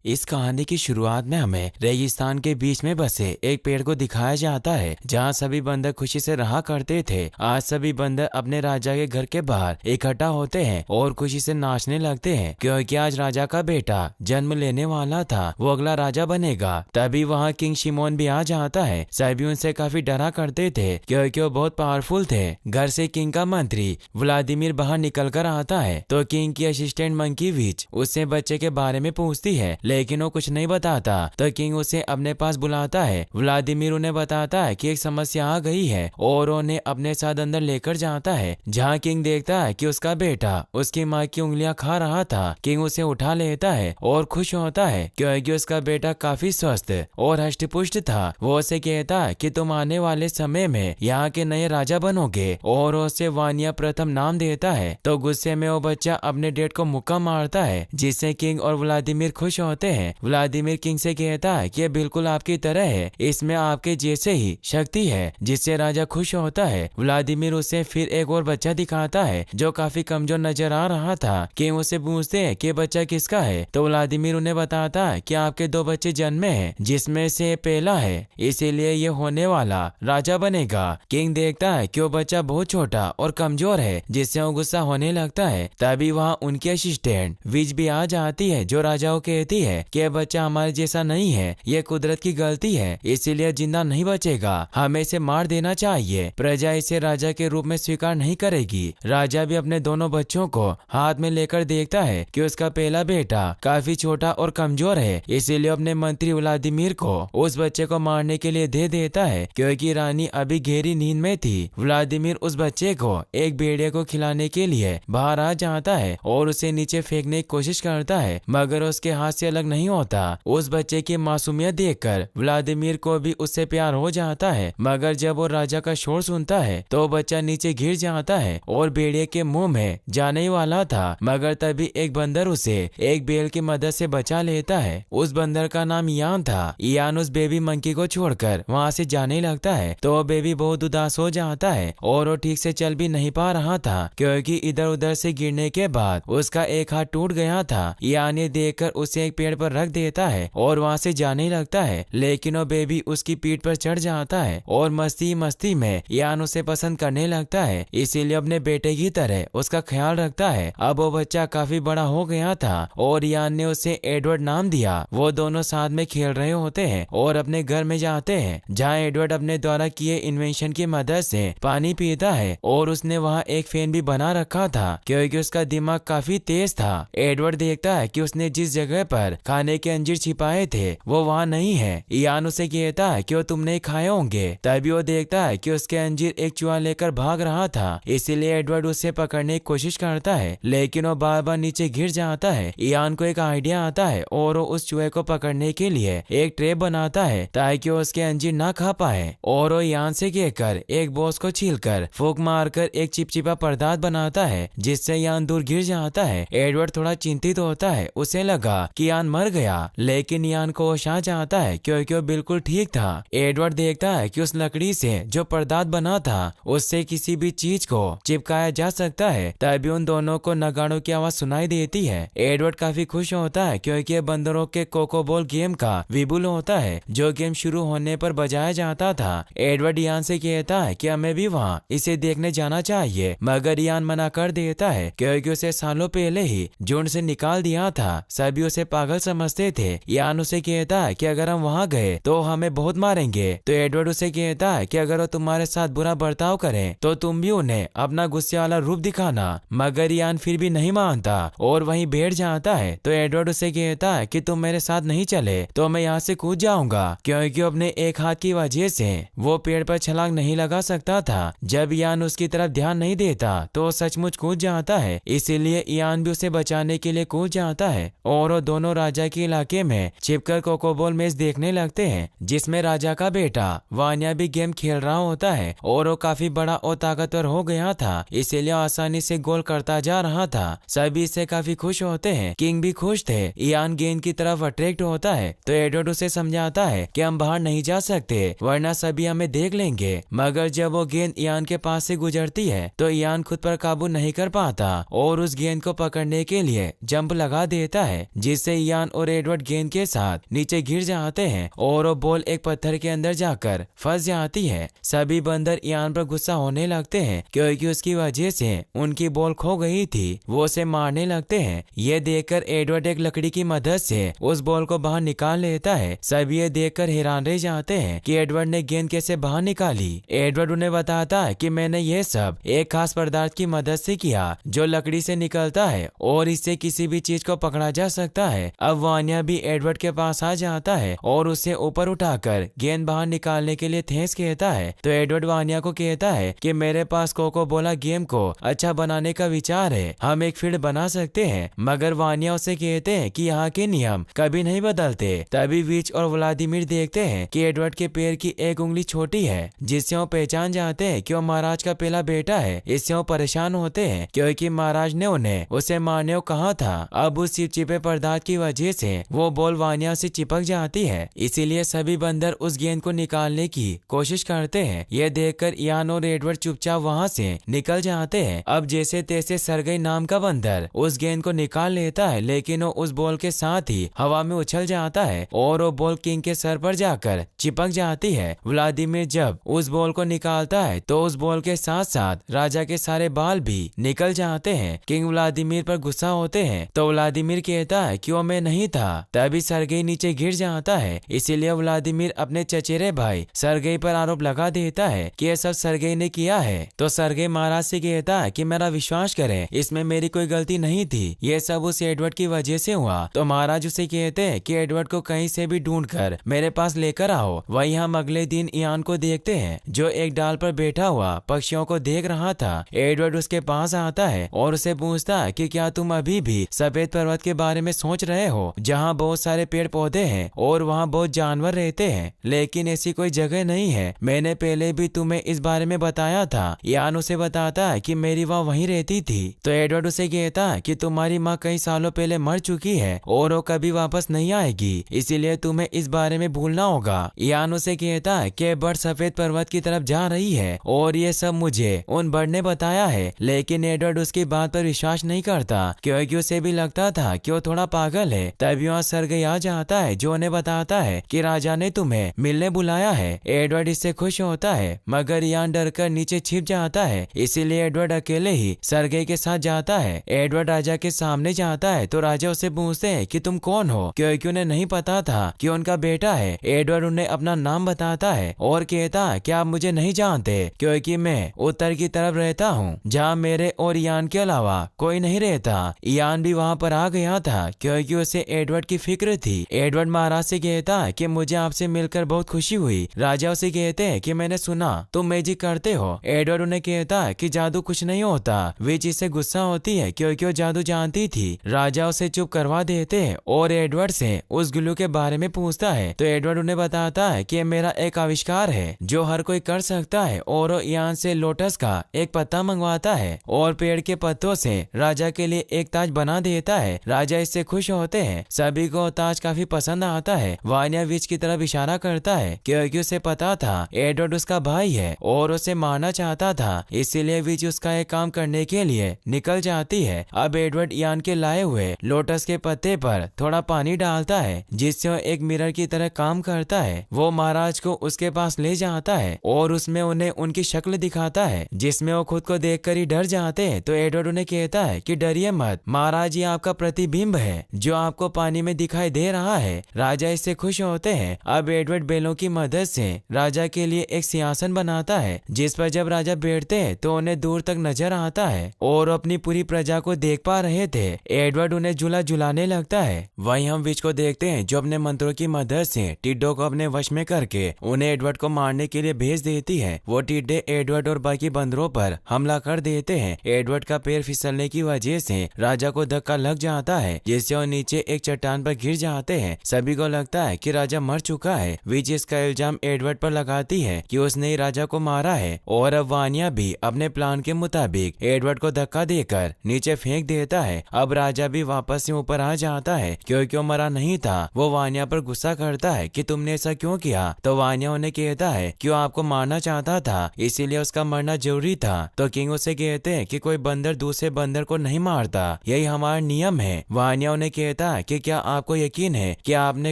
इस कहानी की शुरुआत में हमें रेगिस्तान के बीच में बसे एक पेड़ को दिखाया जाता है जहाँ सभी बंदर खुशी से रहा करते थे। आज सभी बंदर अपने राजा के घर के बाहर इकट्ठा होते हैं और खुशी से नाचने लगते हैं क्योंकि आज राजा का बेटा जन्म लेने वाला था, वो अगला राजा बनेगा। तभी वहाँ किंग शिमोन भी आ जाता है। सभी उनसे काफी डरा करते थे क्योंकि वो बहुत पावरफुल थे। घर से किंग का मंत्री व्लादिमीर बाहर निकल कर आता है तो किंग की असिस्टेंट मंकी विच उससे बच्चे के बारे में पूछती है, लेकिन वो कुछ नहीं बताता। तो किंग उसे अपने पास बुलाता है। व्लादिमीर उन्हें बताता है कि एक समस्या आ गई है और उन्हें अपने साथ अंदर लेकर जाता है, जहाँ किंग देखता है कि उसका बेटा उसकी माँ की उंगलियां खा रहा था। किंग उसे उठा लेता है और खुश होता है क्योंकि उसका बेटा काफी स्वस्थ और हष्ट-पुष्ट था। वो उसे कहता है कि तुम आने वाले समय में यहाँ के नए राजा बनोगे और उसे वानिया प्रथम नाम देता है। तो गुस्से में वो बच्चा अपने डेड को मुक्का मारता है, जिससे किंग और व्लादिमीर खुश होते हैं। व्लादिमीर किंग से कहता है कि ये बिल्कुल आपकी तरह है, इसमें आपके जैसे ही शक्ति है, जिससे राजा खुश होता है। व्लादिमीर उसे फिर एक और बच्चा दिखाता है जो काफी कमजोर नजर आ रहा था। किंग उसे पूछते हैं कि बच्चा किसका है, तो व्लादिमीर उन्हें बताता है कि आपके दो बच्चे जन्मे हैं, जिसमें से पहला है, इसीलिए ये होने वाला राजा बनेगा। किंग देखता है कि वो बच्चा बहुत छोटा और कमजोर है, जिससे वो गुस्सा होने लगता है। तभी वहाँ उनकी असिस्टेंट विच भी आ जाती है जो राजा को कहती है कि यह बच्चा हमारे जैसा नहीं है, ये कुदरत की गलती है, इसीलिए जिंदा नहीं बचेगा, हमें इसे मार देना चाहिए। प्रजा इसे राजा के रूप में स्वीकार नहीं करेगी। राजा भी अपने दोनों बच्चों को हाथ में लेकर देखता है कि उसका पहला बेटा काफी छोटा और कमजोर है, इसीलिए अपने मंत्री व्लादिमीर को उस बच्चे को मारने के लिए दे देता है क्योंकि रानी अभी गहरी नींद में थी। व्लादिमीर उस बच्चे को एक भेड़िए को खिलाने के लिए बाहर आ जाता है और उसे नीचे फेंकने की कोशिश करता है, मगर उसके हाथ से अलग नहीं होता। उस बच्चे की मासूमियत देखकर व्लादिमीर को भी उससे प्यार हो जाता है, मगर जब वो राजा का शोर सुनता है तो बच्चा नीचे गिर जाता है और भेड़िए के मुंह में जाने वाला था, मगर तभी एक बंदर उसे एक बेल की मदद से बचा लेता है। उस बंदर का नाम यान था। यान उस बेबी मंकी को छोड़कर वहाँ से जाने लगता है तो वो बेबी बहुत उदास हो जाता है और वो ठीक से चल भी नहीं पा रहा था क्योंकि इधर उधर से गिरने के बाद उसका एक हाथ टूट गया था। यान ये देखकर उसे एक पेड़ पर रख देता है और वहाँ से जाने लगता है, लेकिन वो बेबी उसकी पीठ पर चढ़ जाता है और मस्ती मस्ती में यान उसे पसंद करने लगता है, इसीलिए अपने बेटे की तरह उसका ख्याल रखता है। अब वो बच्चा काफी बड़ा हो गया था और यान ने उसे एडवर्ड नाम दिया। वो दोनों साथ में खेल रहे होते हैं और अपने घर में जाते हैं, जहाँ एडवर्ड अपने द्वारा किए इन्वेंशन की मदद से पानी पीता है और उसने वहाँ एक फैन भी बना रखा था क्योंकि उसका दिमाग काफी तेज था। एडवर्ड देखता है कि उसने जिस जगह पर खाने के अंजीर छिपाए थे वो वहाँ नहीं है। यान उसे कहता है कि वो तुम नहीं खाए होंगे। तभी वो देखता है कि उसके अंजीर एक चूहा लेकर भाग रहा था, इसीलिए एडवर्ड उसे पकड़ने की कोशिश करता है, लेकिन वो बार बार नीचे गिर जाता है। यान को एक आइडिया आता है और वो उस चूहे को पकड़ने के लिए एक ट्रैप बनाता है ताकि वो उसके अंजीर ना खा पाए, और वो यान से कहकर एक बॉस को छीलकर फूंक मारकर एक चिपचिपा पदार्थ बनाता है, जिससे यान दूर गिर जाता है। एडवर्ड थोड़ा चिंतित होता है, उसे लगा कि यान मर गया, लेकिन यान को होश आ जाता है क्योंकि वो बिल्कुल ठीक था। एडवर्ड देखता है कि उस लकड़ी से जो पदार्थ बना था उससे किसी भी चीज को चिपकाया जा सकता है। तभी उन दोनों को नगाड़ों की आवाज सुनाई देती है। एडवर्ड काफी खुश होता है क्योंकि ये बंदरों के कोकोबॉल गेम का विपुल होता है जो गेम शुरू होने पर बजाया जाता था। एडवर्ड यान से कहता है कि हमें भी वहाँ इसे देखने जाना चाहिए, मगर यान मना कर देता है क्योंकि उसे सालों पहले ही झुंड से निकाल दिया था। सभी उसे पागल समझते थे। यान उसे कहता है कि अगर हम वहाँ गए तो हमें बहुत मारेंगे। तो एडवर्ड उसे कहता है कि अगर वो तुम्हारे साथ बुरा बर्ताव करें तो तुम भी उन्हें अपना गुस्से वाला रूप दिखाना, मगर यान फिर भी नहीं मानता और वहीं बैठ जाता है। तो एडवर्ड उसे कहता है कि तुम मेरे साथ नहीं चले तो मैं यहाँ से कूद जाऊंगा, क्योंकि अपने एक हाथ की वजह से वो पेड़ पर छलांग नहीं लगा सकता था। जब यान उसकी तरफ ध्यान नहीं देता तो सचमुच कूद जाता है, इसीलिए यान भी उसे बचाने के लिए कूद जाता है और वो दोनों राजा के इलाके में छिपकर कोकोबॉल मैच देखने लगते हैं, जिसमें राजा का बेटा वानिया भी गेम खेल रहा होता है और वो काफी बड़ा और ताकतवर हो गया था, इसीलिए आसानी से गोल करता जा रहा था। सभी इससे काफी खुश होते हैं। किंग भी खुश थे। यान गेंद की तरफ अट्रैक्ट होता है तो एडवर्ड उसे समझाता है कि हम बाहर नहीं जा सकते वरना सभी हमें देख लेंगे, मगर जब वो गेंद यान के पास से गुजरती है तो यान खुद पर काबू नहीं कर पाता और उस गेंद को पकड़ने के लिए जंप लगा देता है, जिससे यान यान और एडवर्ड गेंद के साथ नीचे गिर जाते हैं और वो बॉल एक पत्थर के अंदर जाकर फंस जाती है। सभी बंदर यान पर गुस्सा होने लगते हैं क्योंकि उसकी वजह से उनकी बॉल खो गई थी। वो उसे मारने लगते हैं। ये देखकर एडवर्ड एक लकड़ी की मदद से उस बॉल को बाहर निकाल लेता है। सभी ये देखकर हैरान रह जाते हैं कि एडवर्ड ने गेंद कैसे बाहर निकाली। एडवर्ड उन्हें बताता है कि मैंने ये सब एक खास पदार्थ की मदद से किया जो लकड़ी से निकलता है और इससे किसी भी चीज को पकड़ा जा सकता है। अब वानिया भी एडवर्ड के पास आ जाता है और उसे ऊपर उठाकर गेंद बाहर निकालने के लिए थैंक्स कहता है। तो एडवर्ड वानिया को कहता है कि मेरे पास कोको बोला गेम को अच्छा बनाने का विचार है, हम एक फील्ड बना सकते हैं। मगर वानिया उसे कहते हैं कि यहाँ के नियम कभी नहीं बदलते। तभी विच और व्लादिमीर देखते हैं कि एडवर्ड के पैर की एक उंगली छोटी है जिससे वो पहचान जाते हैं कि वो महाराज का पहला बेटा है। इससे वो परेशान होते हैं क्योंकि महाराज ने उन्हें उसे मारने को कहा था। अब उस चिपचिपे पदार्थ की वजह से वो बॉल वानिया से चिपक जाती है, इसीलिए सभी बंदर उस गेंद को निकालने की कोशिश करते हैं। यह देखकर यान और एडवर्ड चुपचाप वहाँ से निकल जाते हैं। अब जैसे तैसे सरगई नाम का बंदर उस गेंद को निकाल लेता है, लेकिन वो उस बॉल के साथ ही हवा में उछल जाता है और वो बॉल किंग के सर पर जाकर चिपक जाती है। व्लादिमीर जब उस बॉल को निकालता है तो उस बॉल के साथ साथ राजा के सारे बाल भी निकल जाते हैं। किंग व्लादिमीर पर गुस्सा होते हैं तो व्लादिमीर कहता है कि वो मैं नहीं था। तभी सरगई नीचे गिर जाता है, इसीलिए व्लादिमीर अपने चचेरे भाई सरगई पर आरोप लगा देता है कि यह सब सरगई ने किया है। तो सरगई महाराज से कहता है कि मेरा विश्वास करें, इसमें मेरी कोई गलती नहीं थी, ये सब उस एडवर्ड की वजह से हुआ। तो महाराज उसे कहते हैं कि एडवर्ड को कहीं से भी ढूंढकर मेरे पास लेकर आओ। वही हम अगले दिन यान को देखते हैं जो एक डाल पर बैठा हुआ पक्षियों को देख रहा था। एडवर्ड उसके पास आता है और उसे पूछता है कि क्या तुम अभी भी सफेद पर्वत के बारे में सोच रहे हो जहाँ बहुत सारे पेड़ पौधे हैं और वहाँ बहुत जानवर रहते हैं, लेकिन ऐसी कोई जगह नहीं है। मैंने पहले भी तुम्हें इस बारे में बताया था। यान उसे बताता है कि मेरी माँ वहीं रहती थी। तो एडवर्ड उसे कहता है कि तुम्हारी माँ कई सालों पहले मर चुकी है और वो कभी वापस नहीं आएगी, इसीलिए तुम्हें इस बारे में भूलना होगा। यान उसे कहता है कि बर्ड सफेद पर्वत की तरफ जा रही है और ये सब मुझे उन बर्ड ने बताया है, लेकिन एडवर्ड उसकी बात पर विश्वास नहीं करता क्योंकि उसे भी लगता था कि वो थोड़ा पागल है। तभी वहाँ सरगई आ जाता है जो उन्हें बताता है कि राजा ने तुम्हें मिलने बुलाया है। एडवर्ड इससे खुश होता है मगर यान डरकर नीचे छिप जाता है, इसीलिए एडवर्ड अकेले ही सरगई के साथ जाता है। एडवर्ड राजा के सामने जाता है तो राजा उससे पूछते हैं कि तुम कौन हो, क्योंकि उन्हें नहीं पता था कि उनका बेटा है। एडवर्ड उन्हें अपना नाम बताता है और कहता है कि आप मुझे नहीं जानते क्योंकि मैं उत्तर की तरफ रहता हूँ जहाँ मेरे और यान के अलावा कोई नहीं रहता। यान भी वहाँ पर आ गया था क्योंकि उसे एडवर्ड की फिक्र थी। एडवर्ड महाराज से कहता है कि मुझे आपसे मिलकर बहुत खुशी हुई। राजा उसे कहते हैं कि मैंने सुना तुम मैजिक करते हो। एडवर्ड उन्हें कहता है कि जादू कुछ नहीं होता। विच इससे गुस्सा होती है क्योंकि वो जादू जानती थी। राजा उसे चुप करवा देते हैं और एडवर्ड से उस ग्लू के बारे में पूछता है। तो एडवर्ड उन्हें बताता है कि मेरा एक आविष्कार है जो हर कोई कर सकता है और यान से लोटस का एक पत्ता मंगवाता है और पेड़ के पत्तों से राजा के लिए एक ताज बना देता है। राजा इससे खुश होते हैं। सभी को ताज काफी पसंद आता है। वानिया विच की तरफ इशारा करता है क्योंकि उसे पता था एडवर्ड उसका भाई है और उसे मारना चाहता था, इसीलिए विच उसका एक काम करने के लिए निकल जाती है। अब एडवर्ड यान के लाए हुए लोटस के पत्ते पर थोड़ा पानी डालता है जिससे वो एक मिरर की तरह काम करता है। वो महाराज को उसके पास ले जाता है और उसमें उन्हें उनकी शक्ल दिखाता है जिसमें वो खुद को देखकर ही डर जाते हैं। तो एडवर्ड उन्हें कहता है कि डरिए मत, महाराज ये आपका प्रतिबिंब है जो आपको पानी में दिखाई दे रहा है। राजा इससे खुश होते हैं। अब एडवर्ड बैलों की मदद से राजा के लिए एक सिंहासन बनाता है जिस पर जब राजा बैठते हैं तो उन्हें दूर तक नजर आता है और अपनी पूरी प्रजा को देख पा रहे थे। एडवर्ड उन्हें झूला झुलाने लगता है। वहीं हम विच को देखते हैं जो अपने मंत्रों की मदद से टिड्डों को अपने वश में करके उन्हें एडवर्ड को मारने के लिए भेज देती है। वो टिड्डे एडवर्ड और बाकी बंदरों पर हमला कर देते हैं। एडवर्ड का पैर फिसलने की वजह से राजा को धक्का लग जाता है जिससे वो नीचे एक चट्टान पर गिर जाते हैं। सभी को लगता है कि राजा मर चुका है। विच इसका इल्जाम एडवर्ड पर लगाती है कि उसने ही राजा को मारा है और अब वानिया भी अपने प्लान के मुताबिक एडवर्ड को धक्का देकर नीचे फेंक देता है। अब राजा भी वापस से ऊपर आ जाता है क्योंकि वो मरा नहीं था। वो वानिया पर गुस्सा करता है कि तुमने ऐसा क्यों किया। तो वानिया उन्हें कहता है कि वो आपको मारना चाहता था, इसीलिए उसका मरना जरूरी था। तो किंग उसे कहते हैं कि कोई बंदर दूसरे बंदर को नहीं मारता, यही हमारा नियम है। वानिया उन्हें कहता कहता है कि क्या आपको यकीन है कि आपने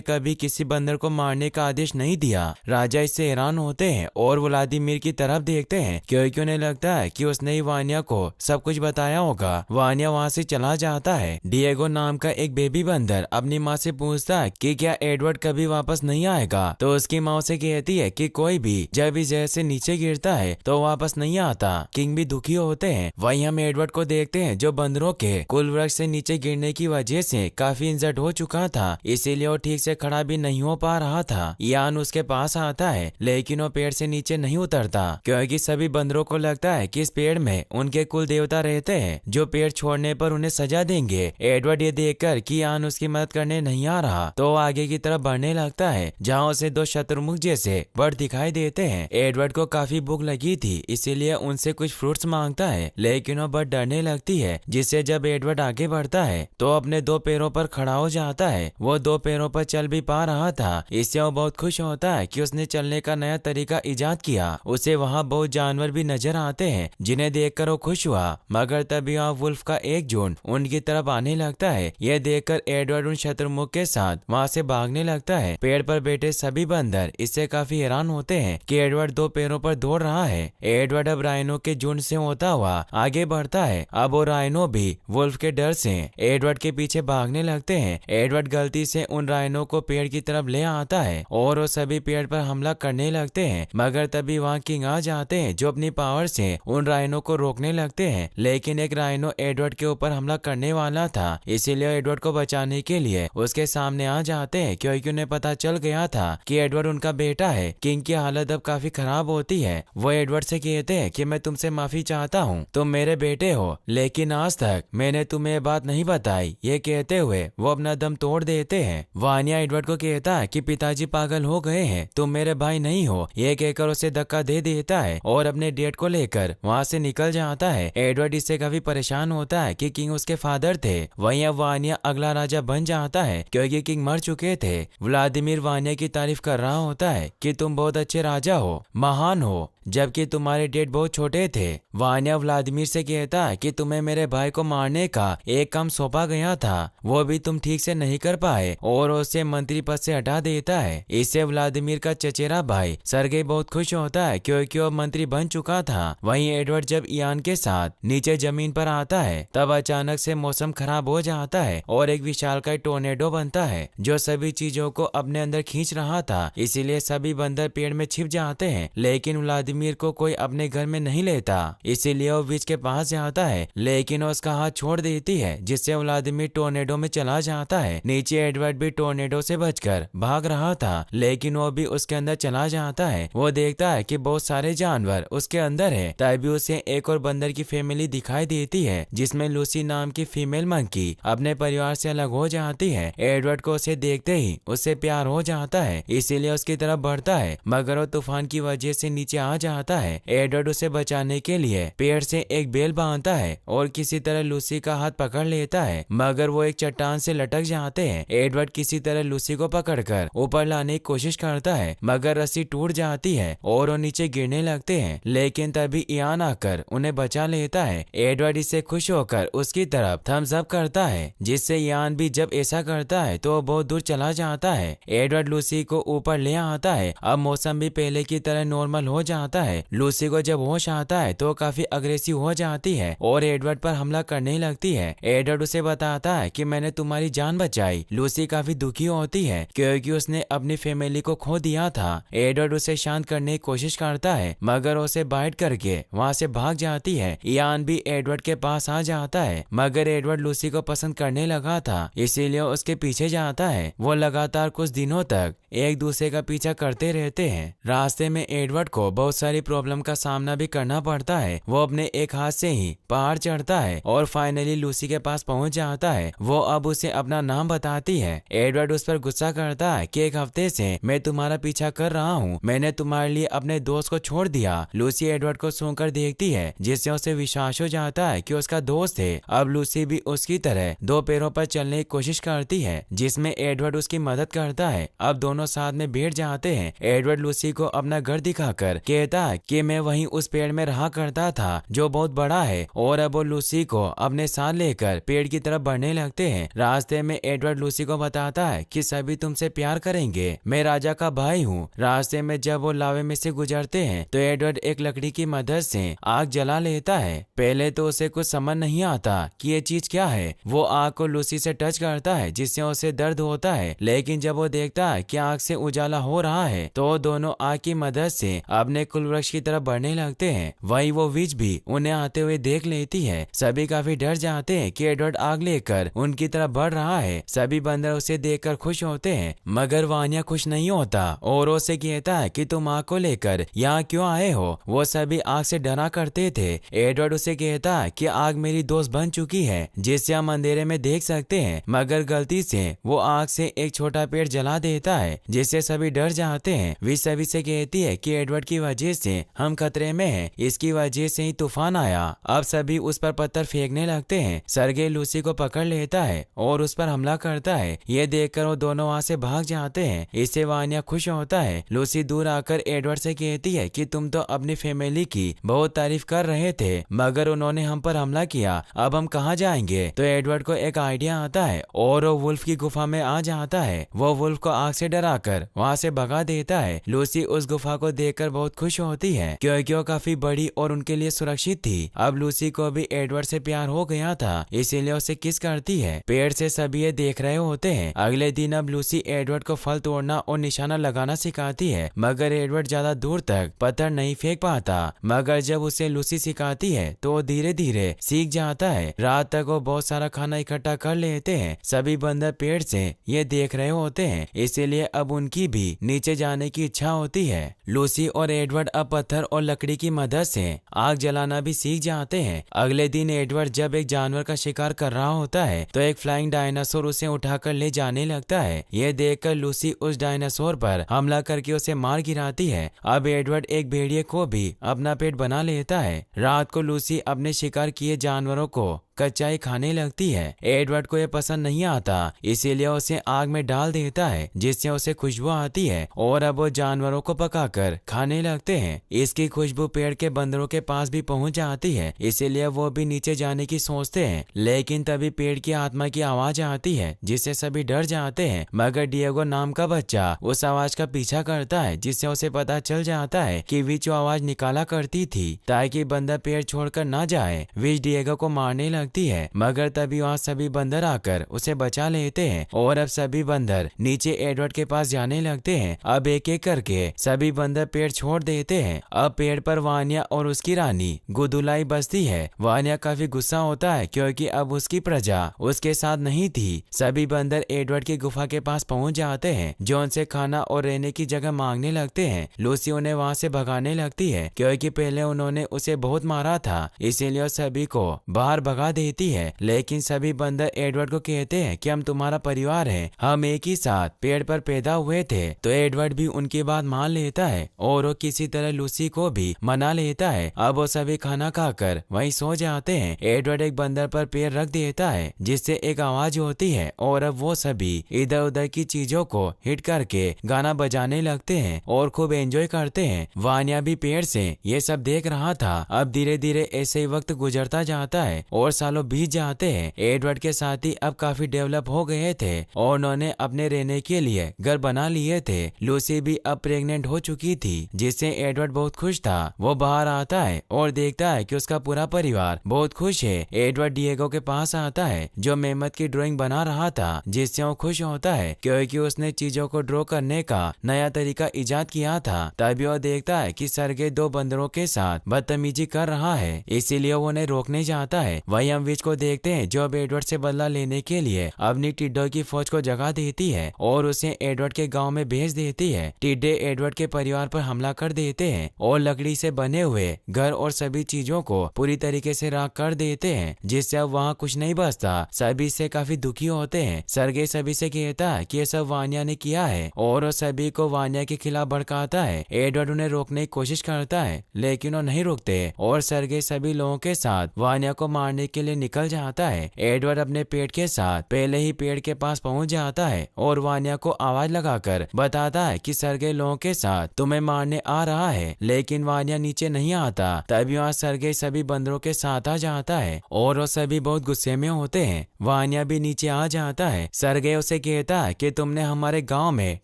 कभी किसी बंदर को मारने का आदेश नहीं दिया। राजा इससे हैरान होते हैं और व्लादिमीर की तरफ देखते हैं क्योंकि उन्हें लगता है कि उसने ही वानिया को सब कुछ बताया होगा। वानिया वहाँ से चला जाता है। डिएगो नाम का एक बेबी बंदर अपनी माँ से पूछता है कि क्या एडवर्ड कभी वापस नहीं आएगा, तो उसकी माँ उसे कहती है कि कोई भी जब इस जहर से नीचे गिरता है तो वापस नहीं आता। किंग भी दुखी होते हैं। वहीं हम एडवर्ड को देखते हैं जो बंदरों के कुल वृक्ष से नीचे गिरने की वजह से काफी इंजर्ड हो चुका था, इसीलिए वो ठीक से खड़ा भी नहीं हो पा रहा था। यान उसके पास आता है लेकिन वो पेड़ से नीचे नहीं उतरता क्योंकि सभी बंदरों को लगता है कि इस पेड़ में उनके कुल देवता रहते हैं जो पेड़ छोड़ने पर उन्हें सजा देंगे। एडवर्ड ये देखकर कि यान उसकी मदद करने नहीं आ रहा तो आगे की तरफ बढ़ने लगता है जहाँ उसे दो शत्रुमुख जैसे बर्ड दिखाई देते हैं। एडवर्ड को काफी भूख लगी थी इसीलिए उनसे कुछ फ्रूट्स मांगता है लेकिन वो बर्ड डरने लगती है, जिससे जब एडवर्ड आगे बढ़ता है तो अपने दो पैरों पर खड़ा हो जाता है। वो दो पैरों पर चल भी पा रहा था, इससे वो बहुत खुश होता है कि उसने चलने का नया तरीका इजाद किया। उसे वहाँ बहुत जानवर भी नजर आते हैं जिन्हें देखकर वो खुश हुआ, मगर तभी वहाँ वुल्फ का एक झुंड उनकी तरफ आने लगता है। यह देखकर एडवर्ड उन शत्रुमुख के साथ वहाँ से भागने लगता है। पेड़ पर बैठे सभी बंदर इससे काफी हैरान होते हैं कि एडवर्ड दो पैरों पर दौड़ रहा है। एडवर्ड अब राइनो के झुंड से होता हुआ आगे बढ़ता है। अब वो राइनो भी वुल्फ के डर से एडवर्ड के पीछे भागने लगते हैं। एडवर्ड गलती से उन राइनो को पेड़ की तरफ ले आता है और वो सभी पेड़ पर हमला करने लगते हैं, मगर तभी वहाँ किंग आ जाते हैं जो अपनी पावर से उन राइनो को रोकने लगते हैं। लेकिन एक राइनो एडवर्ड के ऊपर हमला करने वाला था, इसीलिए एडवर्ड को बचाने के लिए उसके सामने आ जाते हैं क्योंकि उन्हें पता चल गया था कि एडवर्ड उनका बेटा है। किंग की हालत अब काफी खराब होती है। वो एडवर्ड से कहते हैं कि मैं तुमसे माफी चाहता हूँ, तुम मेरे बेटे हो लेकिन आज तक मैंने तुम्हें ये बात नहीं बताई। ये कहते हुए वो अपना दम तोड़ देते हैं। वानिया एडवर्ड को कहता है कि पिताजी पागल हो गए हैं, तुम मेरे भाई नहीं हो। ये कहकर उसे धक्का दे देता है और अपने डेट को लेकर वहाँ से निकल जाता है। एडवर्ड इससे काफी परेशान होता है कि किंग उसके फादर थे। वहीं अब वानिया अगला राजा बन जाता है क्योंकि किंग मर चुके थे। व्लादिमीर वानिया की तारीफ कर रहा होता है कि तुम बहुत अच्छे राजा हो, महान हो, जबकि तुम्हारे डेट बहुत छोटे थे। वानिया व्लादिमीर से कहता है कि तुम्हें मेरे भाई को मारने का एक काम सौंपा गया था, वो भी तुम ठीक से नहीं कर पाए और उसे मंत्री पद से हटा देता है। इससे व्लादिमीर का चचेरा भाई सर्गेई बहुत खुश होता है क्योंकि वो मंत्री बन चुका था। वहीं एडवर्ड जब इयान के साथ नीचे जमीन पर आता है तब अचानक से मौसम खराब हो जाता है और एक विशालकाय टोर्नेडो बनता है जो सभी चीजों को अपने अंदर खींच रहा था। इसीलिए सभी बंदर पेड़ में छिप जाते हैं लेकिन व्लादिमीर को कोई अपने घर में नहीं लेता, इसीलिए वो विच के पास जाता है लेकिन वो उसका हाथ छोड़ देती है, जिससे व्लादिमीर टोर्नेडो में चला जाता है। नीचे एडवर्ड भी टोर्नेडो से बचकर भाग रहा था लेकिन वो भी उसके अंदर चला जाता है। वो देखता है कि बहुत सारे जानवर उसके अंदर है। तभी उसे एक और बंदर की फैमिली दिखाई देती है जिसमें लूसी नाम की फीमेल मंकी अपने परिवार से अलग हो जाती है। एडवर्ड को उसे देखते ही उससे प्यार हो जाता है, इसीलिए उसकी तरफ बढ़ता है, मगर वो तूफान की वजह से नीचे आ जाता है। एडवर्ड उसे बचाने के लिए पेड़ से एक बेल बांधता है और किसी तरह लूसी का हाथ पकड़ लेता है, मगर वो एक चट्टान से लटक जाते हैं। एडवर्ड किसी तरह लूसी को पकड़कर ऊपर लाने की कोशिश करता है, मगर रस्सी टूट जाती है और वो नीचे गिरने लगते हैं। लेकिन तभी इयान आकर उन्हें बचा लेता है। एडवर्ड इससे खुश होकर उसकी तरफ थम्स अप करता है, जिससे इयान भी जब ऐसा करता है तो बहुत दूर चला जाता है। एडवर्ड लूसी को ऊपर ले आता है। अब मौसम भी पहले की तरह नॉर्मल हो जाता है। लूसी को जब होश आता है तो काफी अग्रेसिव हो जाती है और एडवर्ड पर हमला करने लगती है। एडवर्ड उसे बताता है कि मैंने तुम्हारी जान बचाई। लूसी काफी दुखी होती है क्योंकि उसने अपनी फैमिली को खो दिया था। एडवर्ड उसे शांत करने की कोशिश करता है, मगर उसे बाइट करके वहाँ से भाग जाती है। इयान भी एडवर्ड के पास आ जाता है, मगर एडवर्ड लूसी को पसंद करने लगा था, इसीलिए उसके पीछे जाता है। वो लगातार कुछ दिनों तक एक दूसरे का पीछा करते रहते हैं। रास्ते में एडवर्ड को बहुत सारी प्रॉब्लम का सामना भी करना पड़ता है। वो अपने एक हाथ से ही पहाड़ चढ़ता है और फाइनली लूसी के पास पहुंच जाता है। वो अब उसे अपना नाम बताती है। एडवर्ड उस पर गुस्सा करता है कि एक हफ्ते से मैं तुम्हारा पीछा कर रहा हूँ, मैंने तुम्हारे लिए अपने दोस्त को छोड़ दिया। लूसी एडवर्ड को सूंघकर देखती है, जिससे उसे विश्वास हो जाता है कि उसका दोस्त है। अब लूसी भी उसकी तरह दो पैरों पर चलने की कोशिश करती है, जिसमें एडवर्ड उसकी मदद करता है। अब दोनों साथ में बैठ जाते हैं। एडवर्ड लूसी को अपना घर दिखाकर कहता कहता है कि मैं वहीं उस पेड़ में रहा करता था जो बहुत बड़ा है, और अब वो लूसी को अपने साथ लेकर पेड़ की तरफ बढ़ने लगते हैं। रास्ते में एडवर्ड लूसी को बताता है कि सभी तुमसे प्यार करेंगे, मैं राजा का भाई हूँ। रास्ते में जब वो लावे में से गुजरते हैं तो एडवर्ड एक लकड़ी की मदद से आग जला लेता है। पहले तो उसे कुछ समझ नहीं आता कि ये चीज क्या है। वो आग को लूसी से टच करता है जिससे उसे दर्द होता है, लेकिन जब वो देखता है कि आग से उजाला हो रहा है तो दोनों आग की मदद से अपने कुल वृक्ष की तरफ बढ़ने लगते हैं। वही वो विच भी उन्हें आते हुए देख लेती है। सभी काफी डर जाते हैं कि एडवर्ड आग लेकर उनकी तरफ बढ़ रहा है। सभी बंदर उसे देखकर खुश होते हैं, मगर वानिया खुश नहीं होता और उसे कहता है कि तुम आग को लेकर यहाँ क्यों आए हो। वो सभी आग से डरा करते थे। एडवर्ड उसे कहता है कि आग मेरी दोस्त बन चुकी है जिससे हम अंधेरे में देख सकते हैं, मगर गलती से वो आग से एक छोटा पेड़ जला देता है जिससे सभी डर जाते हैं। वे सभी से कहती है कि एडवर्ड की वजह से हम खतरे में हैं, इसकी वजह से ही तूफान आया। अब सभी उस पर पत्थर फेंकने लगते हैं। सरगे लूसी को पकड़ लेता है और उस पर हमला करता है। ये देखकर वो दोनों वहाँ से भाग जाते हैं। इससे वानिया खुश होता है। लूसी दूर आकर एडवर्ड से कहती है कि तुम तो अपनी फैमिली की बहुत तारीफ कर रहे थे, मगर उन्होंने हम पर हमला किया, अब हम कहाँ जाएंगे। तो एडवर्ड को एक आइडिया आता है और वो वुल्फ की गुफा में आ जाता है। वो वुल्फ को आग से डराकर वहाँ से भगा देता है। लूसी उस गुफा को देखकर बहुत खुश होती है क्योंकि वो काफी बड़ी और उनके लिए सुरक्षित थी। अब लूसी को भी एडवर्ड से प्यार हो गया था, इसीलिए उसे किस करती है। पेड़ से सभी ये देख रहे होते हैं। अगले दिन अब लूसी एडवर्ड को फल तोड़ना और निशाना लगाना सिखाती है, मगर एडवर्ड ज्यादा दूर तक पत्थर नहीं फेंक पाता। मगर जब उसे लूसी सिखाती है तो वो धीरे धीरे सीख जाता है। रात तक वो बहुत सारा खाना इकट्ठा कर लेते हैं। सभी बंदर पेड़ से ये देख रहे होते हैं, इसीलिए अब उनकी भी नीचे जाने की इच्छा होती है। लूसी और एडवर्ड अब पत्थर और लकड़ी की मदद से आग जलाना भी सीख जाते हैं। अगले दिन एडवर्ड जब एक जानवर का शिकार कर रहा होता है तो एक फ्लाइंग डायनासोर उसे उठाकर ले जाने लगता है। यह देखकर लूसी उस डायनासोर पर हमला करके उसे मार गिराती है। अब एडवर्ड एक भेड़िए को भी अपना पेट बना लेता है। रात को लूसी अपने शिकार किए जानवरों को कच्चाई खाने लगती है। एडवर्ड को यह पसंद नहीं आता, इसीलिए उसे आग में डाल देता है जिससे उसे खुशबू आती है और अब वो जानवरों को पकाकर खाने लगते हैं। इसकी खुशबू पेड़ के बंदरों के पास भी पहुंच जाती है, इसीलिए वो भी नीचे जाने की सोचते हैं। लेकिन तभी पेड़ की आत्मा की आवाज आती है जिससे सभी डर जाते हैं, मगर डिएगो नाम का बच्चा उस आवाज का पीछा करता है जिससे उसे पता चल जाता है कि विच आवाज निकाला करती थी ताकि बंदर पेड़ छोड़कर ना जाए। विच डिएगो को मारने लगती है, मगर तभी वहाँ सभी बंदर आकर उसे बचा लेते हैं और अब सभी बंदर नीचे एडवर्ड के पास जाने लगते हैं। अब एक एक करके सभी बंदर पेड़ छोड़ देते हैं। अब पेड़ पर वानिया और उसकी रानी गुदुलाई बसती है। वानिया काफी गुस्सा होता है क्योंकि अब उसकी प्रजा उसके साथ नहीं थी। सभी बंदर एडवर्ड की गुफा के पास पहुंच जाते हैं जो उनसे खाना और रहने की जगह मांगने लगते हैं। लूसी उन्हें वहाँ से भगाने लगती है क्योंकि पहले उन्होंने उसे बहुत मारा था, इसीलिए सभी को बाहर भगा देती है। लेकिन सभी बंदर एडवर्ड को कहते हैं कि हम तुम्हारा परिवार हैं, हम एक ही साथ पेड़ पर पैदा हुए थे। तो एडवर्ड भी उनकी बात मान लेता है और वो किसी तरह लूसी को भी मना लेता है। अब वो सभी खाना खाकर वहीं सो जाते हैं। एडवर्ड एक बंदर पर पैर रख देता है जिससे एक आवाज होती है और अब वो सभी इधर उधर की चीजों को हिट करके गाना बजाने लगते हैं और खूब एंजॉय करते हैं। वानिया भी पेड़ से ये सब देख रहा था। अब धीरे धीरे ऐसे ही वक्त गुजरता जाता है और सालों बीत जाते हैं। एडवर्ड के साथी अब काफी डेवलप हो गए थे और उन्होंने अपने रहने के लिए घर बना लिए थे। लूसी भी अब प्रेग्नेंट हो चुकी थी जिससे एडवर्ड बहुत खुश था। वो बाहर आता है और देखता है कि उसका पूरा परिवार बहुत खुश है। एडवर्ड डिएगो के पास आता है जो मेहमत की ड्राइंग बना रहा था जिससे वो खुश होता है क्योंकि उसने चीजों को ड्रॉ करने का नया तरीका इजाद किया था। तभी वो देखता है कि सरगे दो बंदरों के साथ बदतमीजी कर रहा है, इसीलिए वो उन्हें रोकने जाता है। वही हम विच को देखते हैं जो अब एडवर्ड से बदला लेने के लिए अपनी टिड्डों की फौज को जगा देती है और उसे एडवर्ड के गांव में भेज देती है। टिड्डे एडवर्ड के परिवार पर हमला कर देते हैं और लकड़ी से बने हुए घर और सभी चीजों को पूरी तरीके से राख कर देते हैं जिससे अब वहाँ कुछ नहीं बचता। सभी से काफी दुखी होते हैं। सरगे सभी से कहता है कि ये सब वानिया ने किया है और वो सभी को वानिया के खिलाफ भड़काता है। एडवर्ड उन्हें रोकने की कोशिश करता है लेकिन वो नहीं रुकते और सरगे सभी लोगों के साथ वानिया को मारने के लिए निकल जाता है। एडवर्ड अपने पेड़ के साथ पहले ही पेड़ के पास पहुंच जाता है और वानिया को आवाज लगाकर बताता है कि सरगे लोगों के साथ तुम्हें मारने आ रहा है, लेकिन वानिया नीचे नहीं आता। तभी वहाँ सरगे सभी बंदरों के साथ आ जाता है और वो सभी बहुत गुस्से में होते हैं। वानिया भी नीचे आ जाता है। सरगे उसे कहता है कि तुमने हमारे गांव में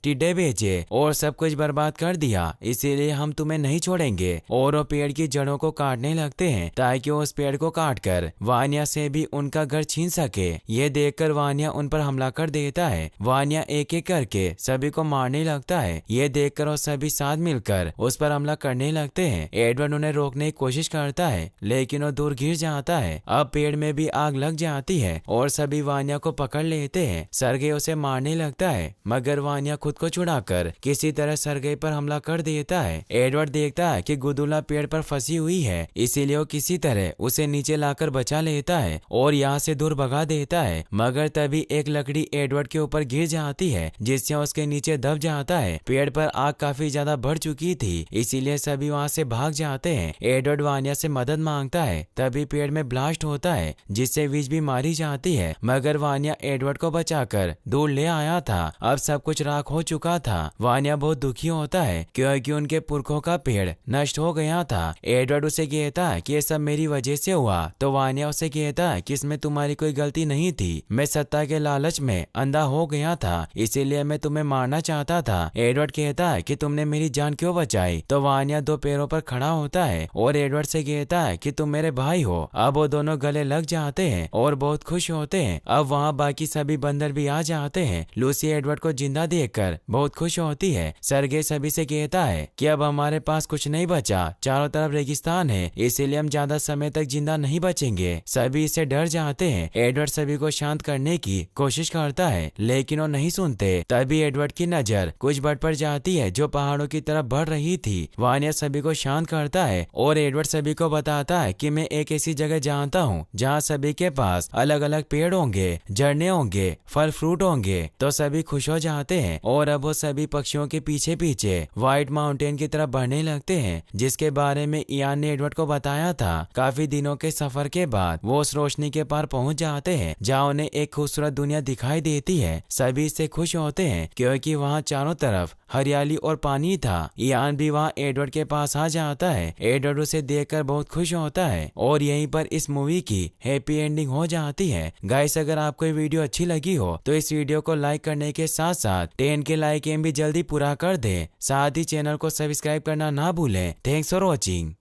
टिड्डे भेजे और सब कुछ बर्बाद कर दिया, इसीलिए हम तुम्हें नहीं छोड़ेंगे। और वो पेड़ की जड़ों को काटने लगते हैं ताकि वो उस पेड़ को काटकर वानिया से भी उनका घर छीन सके। ये देखकर वानिया उन पर हमला कर देता है। वानिया एक एक करके सभी को मारने लगता है। ये देखकर वो सभी साथ मिलकर उस पर हमला करने लगते हैं। एडवर्ड उन्हें रोकने की कोशिश करता है लेकिन वो दूर गिर जाता है। अब पेड़ में भी आग लग जाती है और सभी वानिया को पकड़ लेते हैं। सरगे उसे मारने लगता है मगर वानिया खुद को छुड़ाकर किसी तरह सरगे पर हमला कर देता है। एडवर्ड देखता है कि गुदुला पेड़ पर फंसी हुई है, इसीलिए वो किसी तरह उसे नीचे लाकर बचा लेता है और यहाँ से दूर भगा देता है। मगर तभी एक लकड़ी एडवर्ड के ऊपर गिर जाती है जिससे उसके नीचे दब जाता है। पेड़ पर आग काफी ज्यादा बढ़ चुकी थी, इसीलिए सभी वहाँ से भाग जाते हैं। एडवर्ड वानिया से मदद मांगता है। तभी पेड़ में ब्लास्ट होता है जिससे विज भी मारी जाती है, मगर वानिया एडवर्ड को बचाकर दूर ले आया था। अब सब कुछ राख हो चुका था। वानिया बहुत दुखी होता है क्योंकि उनके पुरखों का पेड़ नष्ट हो गया था। एडवर्ड उसे कहता है कि ये सब मेरी वजह से हुआ, तो वानिया उसे कहता है कि इसमें तुम्हारी कोई गलती नहीं थी, मैं सत्ता के लालच में अंधा हो गया था, इसीलिए मैं तुम्हें मारना चाहता था। एडवर्ड कहता है कि तुमने मेरी जान क्यों बचाई, तो वानिया दो पैरों पर खड़ा होता है और एडवर्ड से कहता है कि तुम मेरे भाई हो। अब वो दोनों गले लग जाते हैं और बहुत खुश होते हैं। अब वहाँ बाकी सभी बंदर भी आ जाते हैं। लूसी एडवर्ड को जिंदा देखकर बहुत खुश होती है। सरगे सभी से कहता है कि अब हमारे पास कुछ नहीं बचा, चारों तरफ रेगिस्तान है, इसीलिए हम ज्यादा समय तक जिंदा नहीं बचेंगे। सभी इससे डर जाते हैं। एडवर्ड सभी को शांत करने की कोशिश करता है लेकिन वो नहीं सुनते। तभी एडवर्ड की नजर कुछ बर्ड पर जाती है जो पहाड़ों की तरफ बढ़ रही थी। वानिया सभी को शांत करता है और एडवर्ड सभी को बताता है कि मैं एक ऐसी जगह जानता हूँ जहाँ सभी के पास अलग अलग पेड़ होंगे, झरने होंगे, फल फ्रूट होंगे। तो सभी खुश हो जाते हैं और अब वो सभी पक्षियों के पीछे पीछे व्हाइट माउंटेन की तरफ बढ़ने लगते हैं जिसके बारे में इयान ने एडवर्ड को बताया था। काफी दिनों के सफर के बाद वो उस रोशनी के पार पहुंच जाते हैं जहाँ उन्हें एक खूबसूरत दुनिया दिखाई देती है। सभी इससे खुश होते हैं क्योंकि वहाँ चारों तरफ हरियाली और पानी था। इयान भी वहाँ एडवर्ड के पास आ जाता है। एडवर्ड उसे देखकर बहुत खुश होता है और यहीं पर इस मूवी की हैप्पी एंडिंग हो जाती है। गाइस, अगर आपको ये वीडियो अच्छी लगी हो तो इस वीडियो को लाइक करने के साथ साथ 10 के लाइक एम भी जल्दी पूरा कर दे। साथ ही चैनल को सब्सक्राइब करना ना भूलें। Thanks for watching.